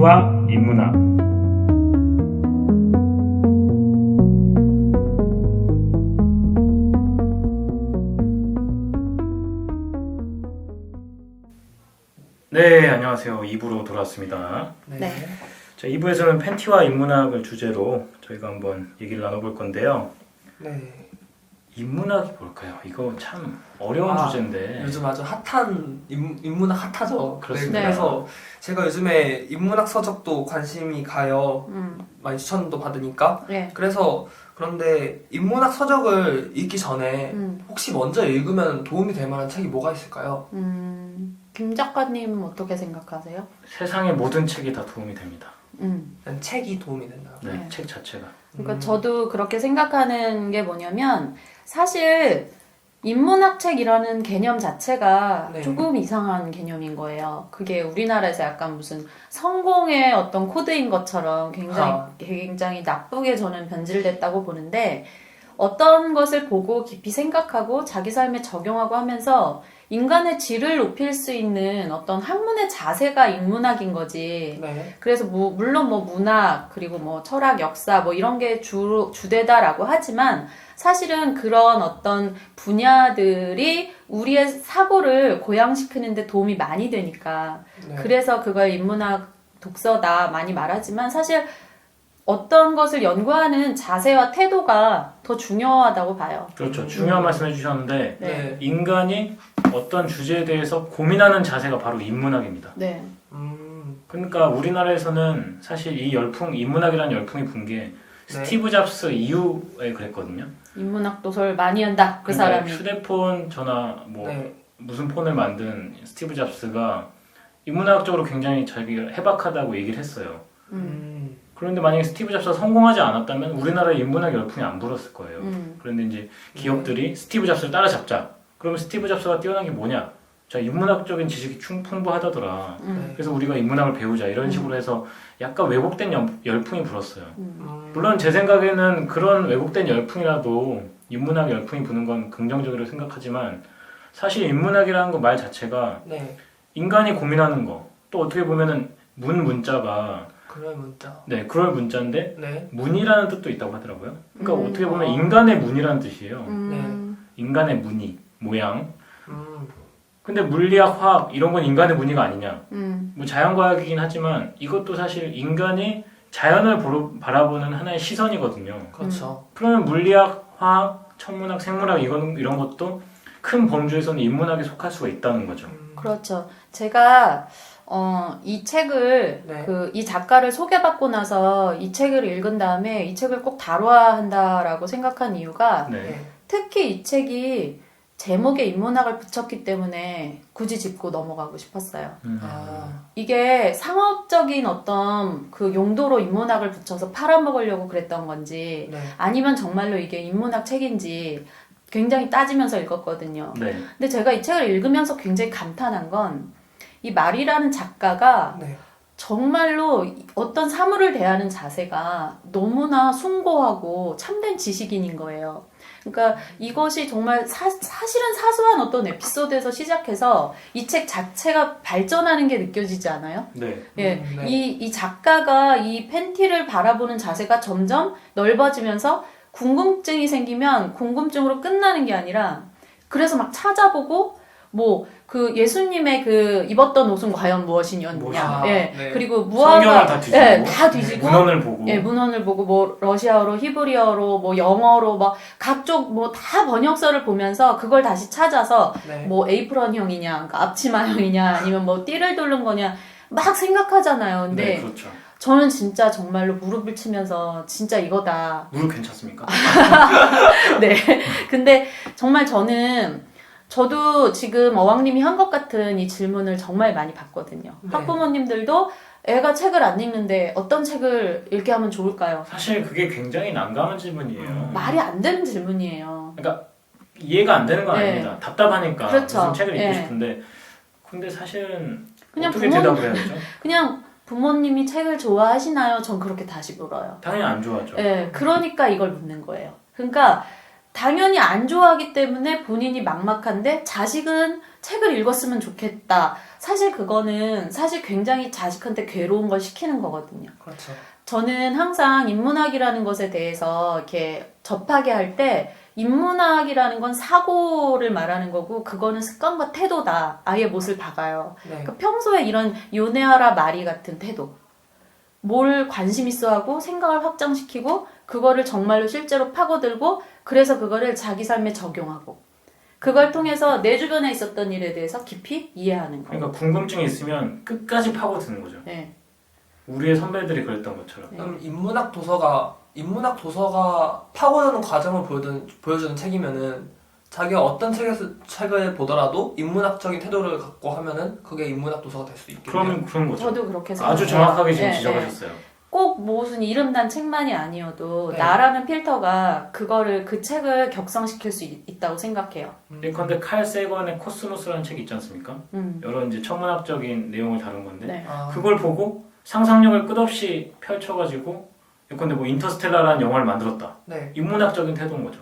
팬티와 인문학. 네, 안녕하세요. 2부로 돌아왔습니다. 네. 자, 2부에서는 팬티와 인문학을 주제로 저희가 한번 얘기를 나눠볼 건데요. 네. 인문학이 뭘까요? 이거 참 어려운 주제인데. 요즘 아주 핫한 인문학 핫하죠. 그렇습니다. 네, 그래서 제가 요즘에 인문학 서적도 관심이 가요. 많이 추천도 받으니까. 네. 그래서 그런데 인문학 서적을 읽기 전에 혹시 먼저 읽으면 도움이 될 만한 책이 뭐가 있을까요? 김 작가님은 어떻게 생각하세요? 세상의 모든 책이 다 도움이 됩니다. 난 책이 도움이 된다. 네, 네. 책 자체가. 그러니까 저도 그렇게 생각하는 게 뭐냐면 사실 인문학책이라는 개념 자체가 네. 조금 이상한 개념인 거예요. 그게 우리나라에서 약간 무슨 성공의 어떤 코드인 것처럼 굉장히 나쁘게 저는 변질됐다고 보는데 어떤 것을 보고 깊이 생각하고 자기 삶에 적용하고 하면서 인간의 질을 높일 수 있는 어떤 학문의 자세가 인문학인 거지. 네. 그래서 물론 문학 그리고 철학, 역사 이런 게 주되다라고 하지만 사실은 그런 어떤 분야들이 우리의 사고를 고양시키는 데 도움이 많이 되니까 네. 그래서 그걸 인문학 독서다 많이 말하지만 사실 어떤 것을 연구하는 자세와 태도가 더 중요하다고 봐요. 그렇죠. 중요한 말씀 해주셨는데 네. 인간이 어떤 주제에 대해서 고민하는 자세가 바로 인문학입니다. 네. 그러니까 우리나라에서는 사실 이 열풍, 인문학이라는 열풍이 분 게 스티브 잡스 이후에 그랬거든요. 인문학 도서를 많이 한다. 그 그러니까 사람이. 휴대폰, 전화, 네. 무슨 폰을 만든 스티브 잡스가 인문학적으로 굉장히 자기가 해박하다고 얘기를 했어요. 그런데 만약에 스티브 잡스가 성공하지 않았다면 우리나라에 인문학 열풍이 안 불었을 거예요. 그런데 이제 기업들이 스티브 잡스를 따라잡자. 그러면 스티브 잡스가 뛰어난 게 뭐냐? 자, 인문학적인 지식이 풍부하다더라. 그래서 우리가 인문학을 배우자. 이런 식으로 해서 약간 왜곡된 열풍이 불었어요. 물론 제 생각에는 그런 왜곡된 열풍이라도 인문학 열풍이 부는 건 긍정적으로 생각하지만 사실 인문학이라는 거 말 자체가 네. 인간이 고민하는 거. 또 어떻게 보면은 문자가 그럴 문자. 네, 그럴 문자인데 네. 문이라는 뜻도 있다고 하더라고요. 그러니까 어떻게 보면 인간의 문이라는 뜻이에요. 인간의 무늬, 모양. 근데 물리학, 화학 이런 건 인간의 무늬가 아니냐. 자연과학이긴 하지만 이것도 사실 인간이 자연을 바라보는 하나의 시선이거든요. 그렇죠. 그러면 물리학, 화학, 천문학, 생물학 이런 것도 큰 범주에서는 인문학에 속할 수가 있다는 거죠. 그렇죠. 제가 이 책을 네. 이 작가를 소개받고 나서 이 책을 읽은 다음에 이 책을 꼭 다뤄야 한다라고 생각한 이유가 네. 특히 이 책이 제목에 인문학을 붙였기 때문에 굳이 짚고 넘어가고 싶었어요. 이게 상업적인 어떤 그 용도로 인문학을 붙여서 팔아먹으려고 그랬던 건지 네. 아니면 정말로 이게 인문학 책인지 굉장히 따지면서 읽었거든요. 네. 근데 제가 이 책을 읽으면서 굉장히 감탄한 건 이 말이라는 작가가 네. 정말로 어떤 사물을 대하는 자세가 너무나 숭고하고 참된 지식인인 거예요. 그러니까 이것이 정말 사실은 사소한 어떤 에피소드에서 시작해서 이 책 자체가 발전하는 게 느껴지지 않아요? 네. 예, 네. 이 작가가 이 팬티를 바라보는 자세가 점점 넓어지면서 궁금증이 생기면 궁금증으로 끝나는 게 아니라 그래서 막 찾아보고 그 예수님의 그 입었던 옷은 과연 무엇이었느냐. 예. 네. 그리고 성경을 다 뒤지고, 예, 다 뒤지고 문헌을 보고. 예, 문헌을 보고 러시아어로, 히브리어로, 영어로 각종 다 번역서를 보면서 그걸 다시 찾아서 네. 에이프런형이냐, 그러니까 앞치마형이냐, 아니면 띠를 돌른 거냐 막 생각하잖아요. 근데 네, 그렇죠. 저는 진짜 정말로 무릎을 치면서 진짜 이거다. 무릎 괜찮습니까? 네. 근데 정말 저도 지금 어왕님이 한 것 같은 이 질문을 정말 많이 받거든요. 네. 학부모님들도 애가 책을 안 읽는데 어떤 책을 읽게 하면 좋을까요? 사실 그게 굉장히 난감한 질문이에요. 말이 안 되는 질문이에요. 그러니까 이해가 안 되는 건 네. 아닙니다. 답답하니까 그렇죠. 무슨 책을 읽고 네. 싶은데 근데 사실은 그냥 어떻게 대답을 해야 되죠? 그냥 부모님이 책을 좋아하시나요? 전 그렇게 다시 물어요. 당연히 안 좋아하죠. 예, 그러니까 이걸 묻는 거예요. 그러니까 당연히 안 좋아하기 때문에 본인이 막막한데 자식은 책을 읽었으면 좋겠다. 사실 그거는 사실 굉장히 자식한테 괴로운 걸 시키는 거거든요. 그렇죠. 저는 항상 인문학이라는 것에 대해서 이렇게 접하게 할 때 인문학이라는 건 사고를 말하는 거고 그거는 습관과 태도다. 아예 못을 박아요. 네. 그러니까 평소에 이런 요네하라 마리 같은 태도. 뭘 관심 있어 하고 생각을 확장시키고 그거를 정말로 실제로 파고들고 그래서 그거를 자기 삶에 적용하고 그걸 통해서 내 주변에 있었던 일에 대해서 깊이 이해하는 거. 그러니까 궁금증이 있으면 끝까지 파고드는 거죠. 네. 우리의 선배들이 그랬던 것처럼. 그럼 인문학 도서가 파고드는 과정을 보여주는 책이면은 자기가 어떤 책을 보더라도 인문학적인 태도를 갖고 하면은 그게 인문학 도서가 될 수 있겠네요. 그러면 그런 거죠. 저도 그렇게 생각해요. 아주 정확하게 지금 네, 지적하셨어요. 꼭 무슨 이름난 책만이 아니어도 네. 나라는 필터가 그 책을 격상시킬 수 있다고 생각해요. 예컨대 칼 세건의 코스모스라는 책이 있지 않습니까? 여러 이제 천문학적인 내용을 다룬 건데 네. 그걸 보고 상상력을 끝없이 펼쳐가지고 예컨대 뭐 인터스텔라라는 영화를 만들었다. 네. 인문학적인 태도인 거죠.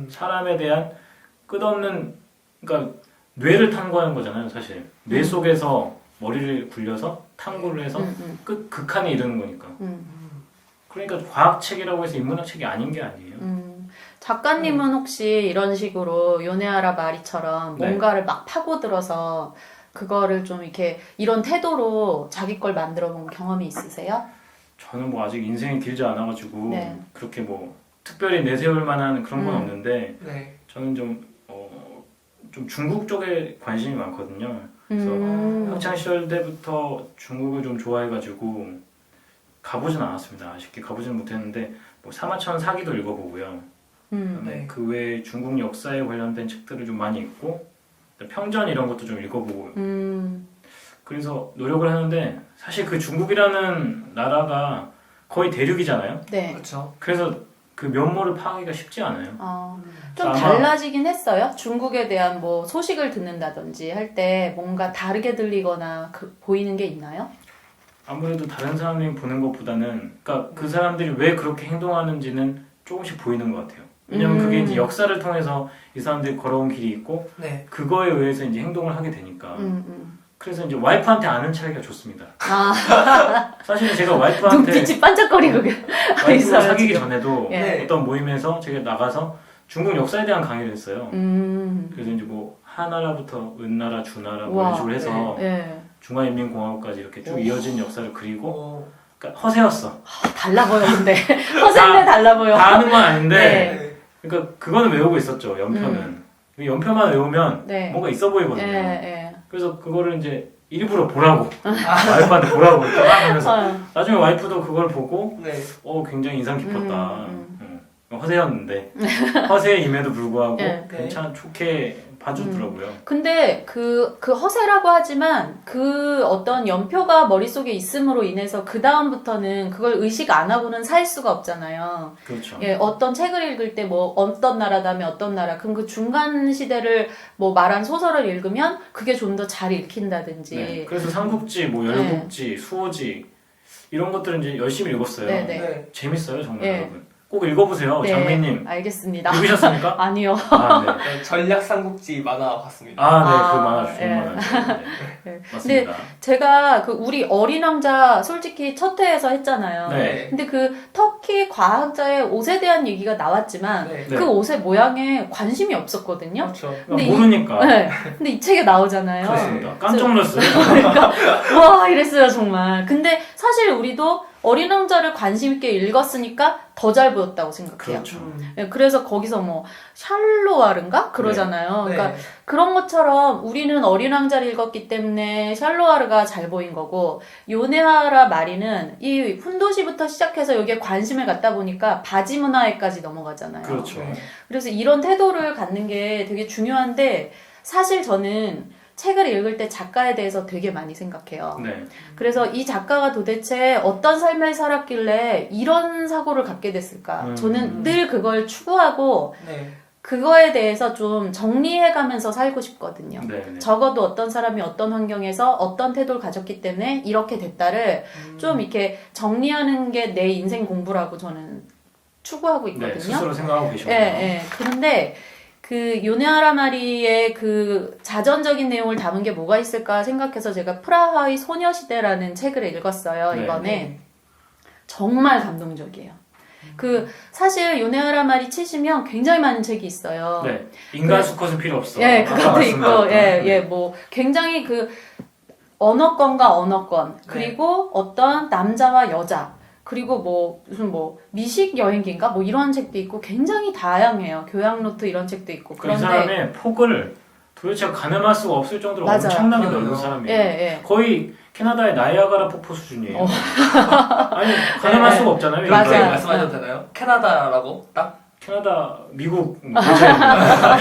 사람에 대한 끝없는 그러니까 뇌를 탐구하는 거잖아요, 사실. 뇌 속에서 머리를 굴려서 탐구를 해서 극한에 이르는 거니까. 그러니까 과학책이라고 해서 인문학책이 아닌 게 아니에요. 작가님은 혹시 이런 식으로 요네하라 마리처럼 네. 뭔가를 막 파고들어서 그거를 좀 이렇게 이런 태도로 자기 걸 만들어 본 경험이 있으세요? 저는 뭐 아직 인생이 길지 않아가지고 네. 그렇게 뭐 특별히 내세울 만한 그런 건 없는데 네. 저는 좀 중국 쪽에 관심이 많거든요. 그래서 학창 시절 때부터 중국을 좀 좋아해가지고 가보진 않았습니다. 아쉽게 가보진 못했는데 뭐 사마천 사기도 읽어보고요. 네. 그 외에 중국 역사에 관련된 책들을 좀 많이 읽고 평전 이런 것도 좀 읽어보고 그래서 노력을 하는데 사실 그 중국이라는 나라가 거의 대륙이잖아요. 네. 그렇죠. 그래서 그 면모를 파악하기가 쉽지 않아요. 좀 아마- 달라지긴 했어요. 중국에 대한 뭐 소식을 듣는다든지 할 때 뭔가 다르게 들리거나 보이는 게 있나요? 아무래도 다른 사람이 보는 것보다는 그러니까 그 사람들이 왜 그렇게 행동하는지는 조금씩 보이는 것 같아요. 왜냐면 그게 이제 역사를 통해서 이 사람들이 걸어온 길이 있고 네. 그거에 의해서 이제 행동을 하게 되니까 그래서 이제 와이프한테 아는 차이가 좋습니다. 사실은 제가 와이프한테 눈빛이 반짝거리고 와이프가 있어요, 사귀기 지금. 전에도 예. 어떤 모임에서 제가 나가서 중국 역사에 대한 강의를 했어요. 그래서 이제 뭐 하나라부터 은나라, 주나라 뭐 이런 식으로 해서 예. 중화인민공화국까지 이렇게 쭉 오. 이어진 역사를 그리고 어, 그러니까 허세였어. 달라 보여 근데 허세인데 달라 보여. 다 아는 건 아닌데 네. 그러니까 그거는 외우고 있었죠. 연표는. 연표만 외우면 네. 뭔가 있어 보이거든요. 예. 그래서 그거를 이제 일부러 보라고 와이프한테 보라고 이렇게 막 하면서 나중에 와이프도 그걸 보고 네. 굉장히 인상 깊었다. 허세였는데 허세임에도 불구하고 네. 괜찮 좋게 봐주더라고요. 근데 그 허세라고 하지만 그 어떤 연표가 머릿속에 있음으로 인해서 그 다음부터는 그걸 의식 안 하고는 살 수가 없잖아요. 그렇죠. 예, 어떤 책을 읽을 때 뭐 어떤 나라 다음에 어떤 나라 그럼 그 중간 시대를 뭐 말한 소설을 읽으면 그게 좀 더 잘 읽힌다든지. 네. 그래서 삼국지, 뭐 열국지, 수호지 이런 것들은 이제 열심히 읽었어요. 네, 네. 재밌어요 정말 네. 여러분. 꼭 읽어보세요, 네, 장미님. 알겠습니다. 읽으셨습니까? 아니요. 아, 네. 네, 전략 삼국지 만화 봤습니다. 아, 네, 그 아, 만화 좋은 예. 만화죠. 네. 네. 맞습니다. 제가 그 우리 어린 왕자 솔직히 첫 회에서 했잖아요. 네. 근데 그 터키 과학자의 옷에 대한 얘기가 나왔지만 네. 네. 그 옷의 모양에 관심이 없었거든요. 그렇죠. 근데 모르니까. 네. 근데 이 책에 나오잖아요. 그렇습니다. 깜짝 놀랐어요. 와 이랬어요 정말. 근데 사실 우리도 어린 왕자를 관심 있게 읽었으니까 더 잘 보였다고 생각해요. 그렇죠. 네, 그래서 거기서 뭐 샬로아르인가 그러잖아요. 네. 그러니까 그런 것처럼 우리는 어린 왕자를 읽었기 때문에 샬로아르가 잘 보인 거고 요네하라 마리는 이 훈도시부터 시작해서 여기에 관심을 갖다 보니까 바지 문화에까지 넘어가잖아요. 그렇죠. 네. 그래서 이런 태도를 갖는 게 되게 중요한데 사실 저는 책을 읽을 때 작가에 대해서 되게 많이 생각해요. 네. 그래서 이 작가가 도대체 어떤 삶을 살았길래 이런 사고를 갖게 됐을까? 저는 늘 그걸 추구하고 네. 그거에 대해서 좀 정리해가면서 살고 싶거든요. 네. 네. 적어도 어떤 사람이 어떤 환경에서 어떤 태도를 가졌기 때문에 이렇게 됐다를 좀 이렇게 정리하는 게 내 인생 공부라고 저는 추구하고 네, 있거든요. 스스로 생각하고 예, 계시군요. 예. 그런데 그 요네 하라마리의 그 자전적인 내용을 담은 게 뭐가 있을까 생각해서 제가 프라하의 소녀시대라는 책을 읽었어요, 네. 이번에. 정말 감동적이에요. 그 사실 요네 하라마리 치시면 굉장히 많은 책이 있어요. 네, 인간 수컷은 필요 없어. 예, 아까 그것도 있고, 말씀하셨던. 예, 뭐 굉장히 그 언어권과 언어권, 그리고 어떤 남자와 여자, 그리고 뭐 무슨 뭐 미식 여행기인가 뭐 이런 책도 있고 굉장히 다양해요. 교양 노트 이런 책도 있고. 이 그런데 사람의 폭을 도대체 가늠할 수가 없을 정도로 맞아요. 엄청나게 맞아요. 넓은 예, 사람이에요. 예. 거의 캐나다의 나이아가라 폭포 수준이에요. 어. 아니 가늠할 네. 수가 없잖아요. 맞아요. 그렇게 이런 말씀하셔도 되나요? 캐나다라고 딱? 캐나다, 미국 근처입니다.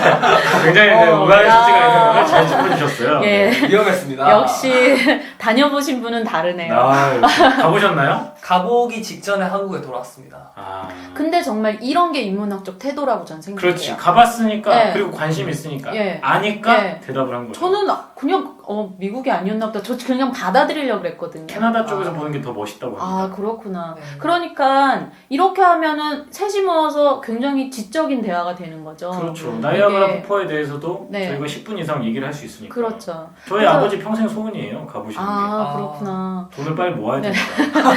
굉장히 의아의 야. 소지가 있는 걸 잘 짚어주셨어요. 예. 위험했습니다. 역시 다녀보신 분은 다르네요. 아, 가보셨나요? 가보기 직전에 한국에 돌아왔습니다. 아, 근데 정말 이런 게 인문학적 태도라고 전 생각해요. 그렇지. 가봤으니까 예. 그리고 관심 있으니까 예. 아니까 예. 대답을 한 거죠. 저는 그냥 미국이 아니었나 보다. 저 그냥 받아들이려고 그랬거든요. 캐나다 쪽에서 보는 게 더 멋있다고 합니다. 아, 그렇구나. 네. 그러니까 이렇게 하면은 셋이 모여서 굉장히 지적인 대화가 되는 거죠. 그렇죠. 나이아가라 이게- 폭포에 대해서도 네. 저희가 10분 이상 얘기를 할 수 있으니까. 그렇죠. 저희 그래서- 아버지 평생 소원이에요. 가보시는 게. 아, 그렇구나. 돈을 빨리 모아야 네. 되니까.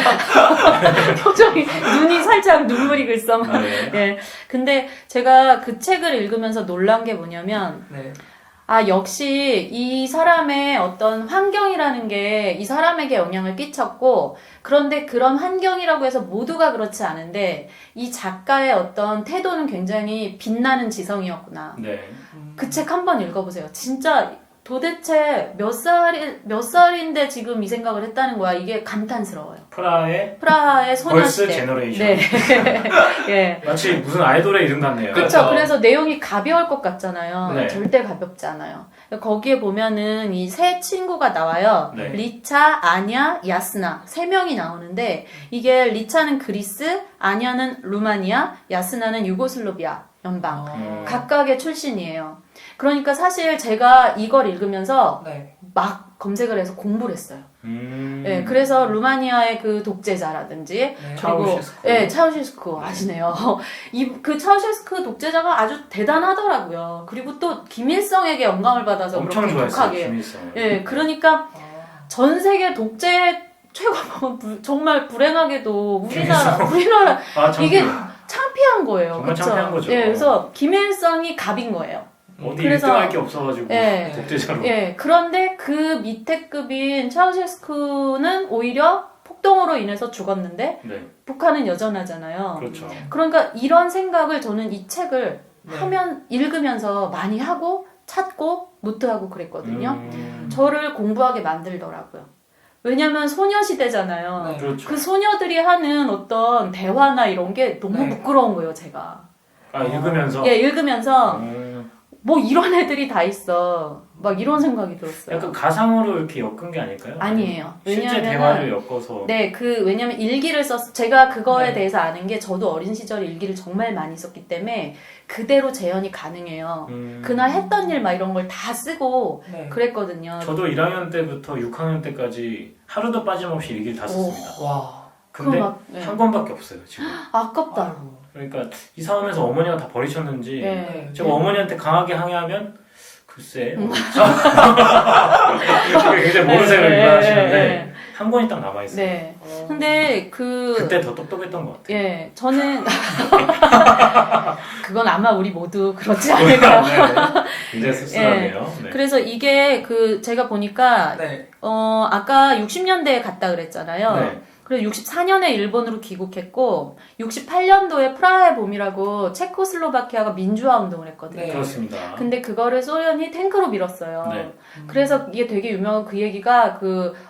표정이, 눈이 살짝 눈물이 글썽. 아, 네. 예. 근데 제가 그 책을 읽으면서 놀란 게 뭐냐면, 네. 아, 역시 이 사람의 어떤 환경이라는 게 이 사람에게 영향을 끼쳤고, 그런데 그런 환경이라고 해서 모두가 그렇지 않은데, 이 작가의 어떤 태도는 굉장히 빛나는 지성이었구나. 네. 그 책 한번 읽어보세요. 진짜 도대체 몇 살인데 지금 이 생각을 했다는 거야. 이게 감탄스러워요. 프라하의 프라하의 벌스 소녀시대. 제너레이션. 네. 예. 마치 무슨 아이돌의 이름 같네요. 그렇죠. 그렇죠. 그래서 내용이 가벼울 것 같잖아요. 네. 절대 가볍지 않아요. 거기에 보면은 이 세 친구가 나와요. 네. 리차, 아냐, 야스나 세 명이 나오는데 이게 리차는 그리스, 아냐는 루마니아, 야스나는 유고슬로비아 연방. 아, 각각의 출신이에요. 그러니까 사실 제가 이걸 읽으면서 네. 막 검색을 해서 공부를 했어요. 음. 예, 그래서 루마니아의 그 독재자라든지 네. 그리고 차우셰스쿠. 예, 차우셰스쿠 아시네요. 그 차우셰스쿠 독재자가 아주 대단하더라고요. 그리고 또 김일성에게 영감을 받아서 엄청 그렇게 좋아했어요. 독하게. 김일성. 예, 그러니까 아, 전 세계 독재 최고 정말 불행하게도 우리나라 아, 참. 이게 창피한 거예요. 정말 그쵸? 창피한 거죠. 예, 그래서 김일성이 갑인 거예요. 어디 그래서- 1등할 게 없어가지고 예. 독재자로. 예, 그런데 그 밑에 급인 차우셰스쿠는 오히려 폭동으로 인해서 죽었는데 네. 북한은 여전하잖아요. 그렇죠. 그러니까 이런 생각을 저는 이 책을 네. 읽으면서 많이 하고 찾고 노트하고 그랬거든요. 음. 저를 공부하게 만들더라고요. 왜냐면 소녀시대잖아요. 네. 그렇죠. 그 소녀들이 하는 어떤 대화나 이런 게 너무 네. 부끄러운 거예요, 제가. 아, 읽으면서. 예, 읽으면서 음. 뭐 이런 애들이 다 있어. 막 이런 생각이 들었어요. 약간 가상으로 이렇게 엮은 게 아닐까요? 아니에요. 실제 왜냐면은- 대화를 엮어서. 네, 왜냐면 일기를 제가 그거에 네. 대해서 아는 게 저도 어린 시절에 일기를 정말 많이 썼기 때문에 그대로 재현이 가능해요. 그날 했던 일 막 이런 걸 다 쓰고 네. 그랬거든요. 저도 1학년 때부터 6학년 때까지 하루도 빠짐없이 일기를 다 썼습니다. 와. 근데 그거 막, 네. 한 권밖에 없어요, 지금. 아깝다. 아이고. 그러니까 이사하면서 어머니가 다 버리셨는지 네. 제가 어머니한테 강하게 항의하면 글쎄 이렇게 굉장히 모르쇠를 네, 일관하시는데 네. 한 권이 딱 남아있어요. 네. 근데 그때 더 똑똑했던 것 같아요. 예, 저는 그건 아마 우리 모두 그렇지 않을까요? 네, 굉장히 씁쓸하네요. 네. 그래서 이게 제가 보니까 네. 아까 60년대에 갔다 그랬잖아요. 네. 그래서 64년에 일본으로 귀국했고 68년도에 프라하의 봄이라고 체코슬로바키아가 민주화 운동을 했거든요. 네. 그렇습니다. 근데 그거를 소련이 탱크로 밀었어요. 네. 그래서 이게 되게 유명한 그 얘기가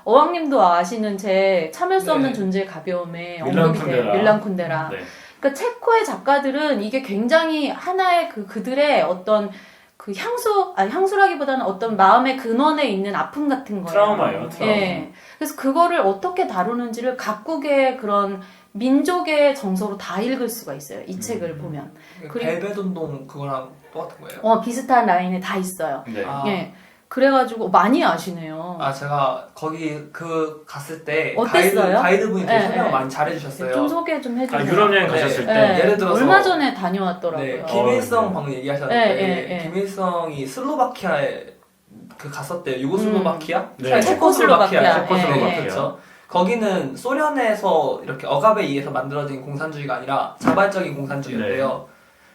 어왕님도 아시는 제 참을 수 없는 네. 존재의 가벼움에 밀란 언급이 돼요. 쿤데라. 밀란 쿤데라. 네. 그러니까 체코의 작가들은 이게 굉장히 하나의 그들의 어떤 그 향수라기보다는 어떤 마음의 근원에 있는 아픔 같은 거예요. 트라우마예요, 트라우마. 예. 그래서 그거를 어떻게 다루는지를 각국의 그런 민족의 정서로 다 읽을 수가 있어요. 이 책을 보면. 그리고- 벨벳 운동 그거랑 똑같은 거예요? 비슷한 라인에 다 있어요. 네. 아. 예. 그래가지고 많이 아시네요. 아 제가 거기 갔을 때 어땠어요? 가이드분이 되게 네, 설명을 네. 많이 잘해주셨어요. 좀 소개 좀 해주세요. 아, 유럽 여행 네, 가셨을 때. 네, 예를 들어서 얼마 전에 다녀왔더라고요. 네, 김일성 네. 방금 얘기하셨는데 네. 김일성이 슬로바키아에 갔었대요. 유고슬로바키아? 네. 체코슬로바키아. 체코슬로바키아. 그렇죠. 거기는 소련에서 이렇게 억압에 의해서 만들어진 공산주의가 아니라 자발적인 공산주의였대요.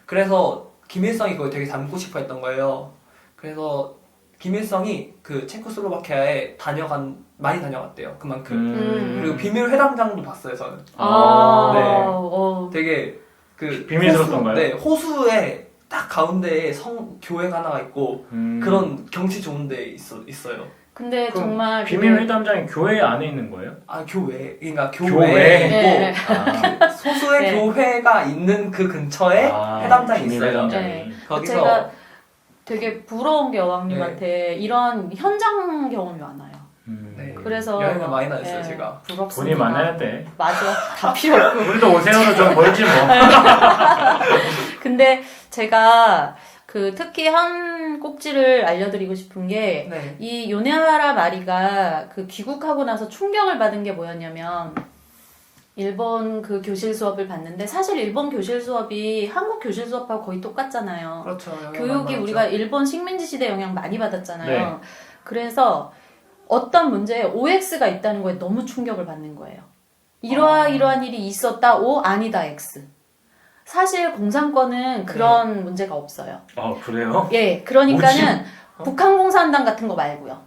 그래서 김일성이 그걸 되게 닮고 싶어 했던 거예요. 그래서 김일성이 그 체코슬로바키아에 많이 다녀갔대요. 그만큼. 그리고 비밀 회담장도 봤어요, 저는. 네. 되게 비밀스럽던가요? 네, 호수에 딱 가운데에 교회가 하나가 있고 그런 경치 좋은 데 있어요. 근데 그럼 정말 비밀 회담장이 교회 안에 있는 거예요? 아, 그러니까 교회? 교회에 있고 네. 아, 소수의 네. 교회가 있는 그 근처에 회담장이 비밀 있어요. 회담장이. 네. 거기서 제가 되게 부러운 게 어왕님한테 이런 현장 경험이 많아요. 네. 그래서 여행을 많이 다녔어요, 네, 제가. 부럽습니다. 돈이 많아야 돼. 맞아. 다 필요 없고. 우리도 오세훈은 좀 멀지 뭐. 근데 제가 특히 한 꼭지를 알려드리고 싶은 게 네. 이 요네하라 마리가 귀국하고 나서 충격을 받은 게 뭐였냐면 일본 교실 수업을 봤는데 사실 일본 교실 수업이 한국 교실 수업하고 거의 똑같잖아요. 그렇죠. 영향 많이 교육이 받았죠. 우리가 일본 식민지 시대 영향 많이 받았잖아요. 네. 그래서 어떤 문제에 OX가 있다는 거에 너무 충격을 받는 거예요. 이러한 일이 있었다, O 아니다, X. 사실 공산권은 그런 문제가 없어요. 그래요? 예, 그러니까는 북한 공산당 같은 거 말고요.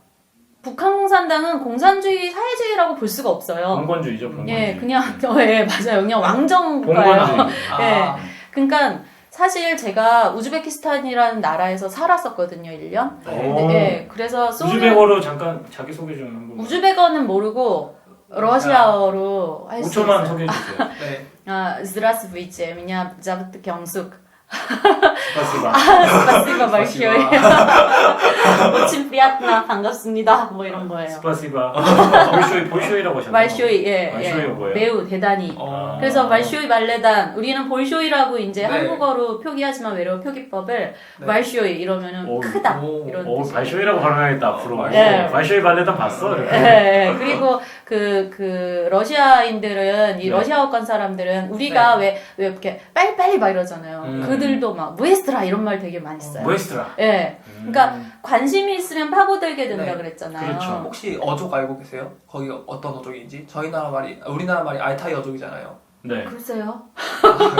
북한 공산당은 공산주의, 사회주의라고 볼 수가 없어요. 봉건주의죠, 봉건주의. 예, 그냥 예, 맞아요. 그냥 왕정국가예요. 봉건주의. 예. 그러니까 사실 제가 우즈베키스탄이라는 나라에서 살았었거든요, 1년. 오. 예, 그래서 우즈베거로 잠깐 자기소개 좀 한번. 우즈베거는 모르고 러시아어로 할 수 5초만 있어요. 소개해주세요. 네. Здравствуйте, меня зовут Кёнгсук. 스파시바. Спасибо большое. Очень приятно, 반갑습니다. 뭐 이런 거예요. 스파시바. 볼쇼이라고 하셨나요? 말쇼이, 예, 말쇼이가 뭐예요? 매우 대단히. 어. 그래서 말쇼이 말레단, 우리는 볼쇼이라고 이제 네. 한국어로 표기하지만 외래어 표기법을 네. 말쇼이 이러면은 오, 크다 오, 이런 오, 뜻이에요. 발쇼이라고 발음해야겠다, 앞으로. 네. 발쇼이 발레단 봤어? 이렇게. 예, 그리고 러시아인들은 이 네. 러시아어권 사람들은 우리가 왜 이렇게 빨리빨리 막 이러잖아요. 그들도 막 무에스트라 이런 말 되게 많이 써요. 무에스트라. 예. 그러니까 관심이 있으면 파고들게 된다 네. 그랬잖아요. 그렇죠. 혹시 어족 알고 계세요? 거기 어떤 어족인지? 우리나라 말이 알타이 어족이잖아요. 네. 글쎄요.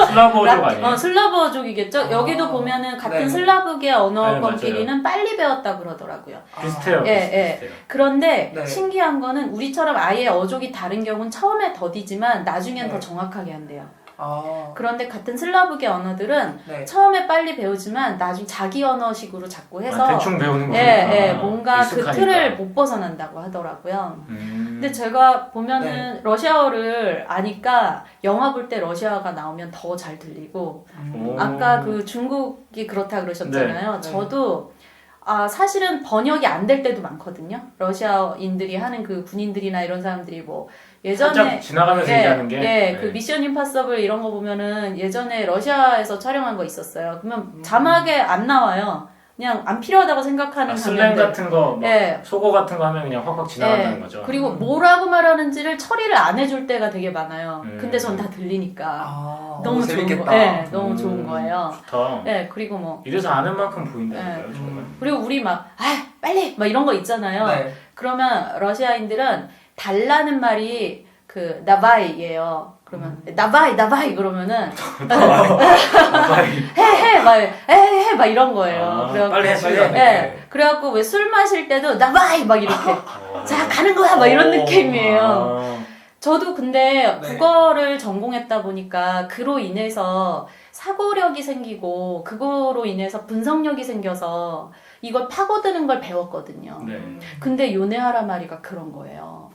슬라브어족 아니에요? 슬라브어족이겠죠. 여기도 보면은 같은 네. 슬라브계 네, 언어권끼리는 빨리 배웠다 그러더라고요. 비슷해요. 예, 비슷해요. 그런데 네. 신기한 거는 우리처럼 아예 어족이 다른 경우는 처음에 더디지만 나중엔 네. 더 정확하게 한대요. 아, 그런데 같은 슬라브계 언어들은 네. 처음에 빨리 배우지만 나중 자기 언어식으로 자꾸 해서 대충 배우는 거니까. 예, 뭔가 익숙하니까. 그 틀을 못 벗어난다고 하더라고요. 음. 근데 제가 보면은 러시아어를 아니까 영화 볼 때 러시아가 나오면 더 잘 들리고 오. 아까 중국이 그렇다 그러셨잖아요. 네. 저도 사실은 번역이 안 될 때도 많거든요. 러시아인들이 하는 군인들이나 이런 사람들이 뭐 예전에 살짝 지나가면서 얘기하는 게. 그 미션 임파서블 이런 거 보면은 예전에 러시아에서 촬영한 거 있었어요. 그러면 자막에 안 나와요. 그냥 안 필요하다고 생각하는 슬랭 장면들. 같은 거, 막 예. 속어 같은 거 하면 그냥 확확 지나간다는 거죠. 그리고 뭐라고 말하는지를 처리를 안 해줄 때가 되게 많아요. 음. 근데 전 다 들리니까 너무 좋은 재밌겠다. 거. 네, 너무 좋은 거예요. 좋다. 네, 그리고 뭐 이래서 아는 만큼 보인다니까요, 정말. 그리고 우리 빨리 막 이런 거 있잖아요. 네. 그러면 러시아인들은 달라는 말이 나바이예요. 그러면 나바이 그러면은 해 막 이런 거예요. 그래갖고 빨리 해, 빨리 해. 예. 그래갖고 왜 술 마실 때도 나바이 막 이렇게 자 가는 거야 막 이런 느낌이에요. 저도 근데 네. 국어를 전공했다 보니까 그로 인해서 사고력이 생기고 그거로 인해서 분석력이 생겨서 이걸 파고드는 걸 배웠거든요. 네. 근데 요네하라 마리가 그런 거예요.